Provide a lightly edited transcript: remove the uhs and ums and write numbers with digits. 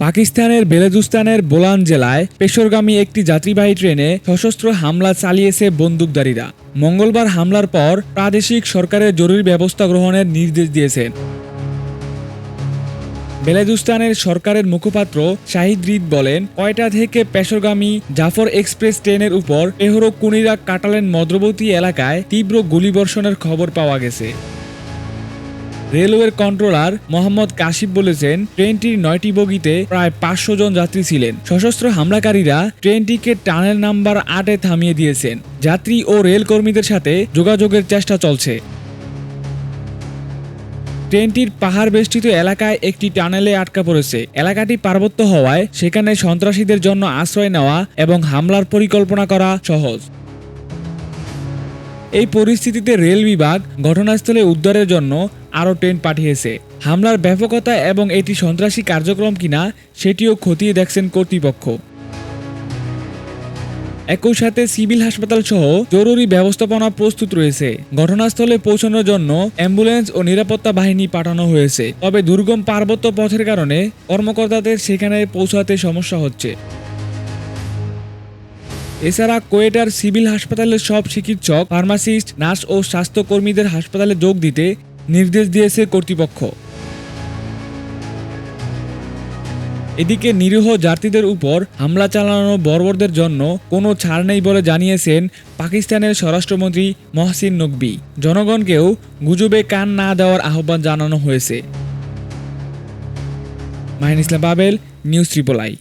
পাকিস্তানের বেলুচিস্তানের বোলান জেলায় পেশোরগামী একটি যাত্রীবাহী ট্রেনে সশস্ত্র হামলা চালিয়েছে বন্দুকধারীরা। মঙ্গলবার হামলার পর প্রাদেশিক সরকারের জরুরি ব্যবস্থা গ্রহণের নির্দেশ দিয়েছেন। বেলুচিস্তানের সরকারের মুখপাত্র শাহিদ রিদ বলেন, কয়টা থেকে পেশোরগামী জাফর এক্সপ্রেস ট্রেনের উপর পেহরো কুনিরা কাটালেন মধ্যবর্তী এলাকায় তীব্র গুলিবর্ষণের খবর পাওয়া গেছে। রেলওয়ের কন্ট্রোলার মোহাম্মদ কাশিফ বলেছেন, ট্রেনটির 9টি বগিতে প্রায় 500 জন যাত্রী ছিলেন। সশস্ত্র হামলাকারীরা ট্রেনটিকে টানেল নাম্বার 8-এ থামিয়ে দিয়েছেন। যাত্রী ও রেল কর্মীদের সাথে যোগাযোগের চেষ্টা চলছে। ট্রেনটির পাহাড় বেষ্টিত এলাকায় একটি টানেলে আটকা পড়েছে। এলাকাটি পার্বত্য হওয়ায় সেখানে সন্ত্রাসীদের জন্য আশ্রয় নেওয়া এবং হামলার পরিকল্পনা করা সহজ। এই পরিস্থিতিতে রেল বিভাগ ঘটনাস্থলে উদ্ধারের জন্য আরও ট্রেন পাঠিয়েছে। হামলার ব্যাপকতা এবং এটি সন্ত্রাসী কার্যক্রম কিনা সেটিও খতিয়ে দেখছেন কর্তৃপক্ষ। একই সাথে সিভিল হাসপাতাল সহ জরুরি ব্যবস্থাপনা প্রস্তুত রয়েছে। ঘটনাস্থলে পৌঁছানোর জন্য অ্যাম্বুলেন্স ও নিরাপত্তা বাহিনী পাঠানো হয়েছে। তবে দুর্গম পার্বত্য পথের কারণে কর্মকর্তাদের সেখানে পৌঁছাতে সমস্যা হচ্ছে। এছাড়া কোয়েটার সিভিল হাসপাতালের সব চিকিৎসক, ফার্মাসিস্ট, নার্স ও স্বাস্থ্যকর্মীদের হাসপাতালে যোগ দিতে নির্দেশ দিয়েছে কর্তৃপক্ষ। এদিকে নিরীহ যাত্রীদের উপর হামলা চালানো বর্বরদের জন্য কোনো ছাড় নেই বলে জানিয়েছেন পাকিস্তানের স্বরাষ্ট্রমন্ত্রী মহসিন নকভি। জনগণকেও গুজবে কান না দেওয়ার আহ্বান জানানো হয়েছে। মাহিন ইসলাম পাবেল, নিউজ ত্রিপল আই।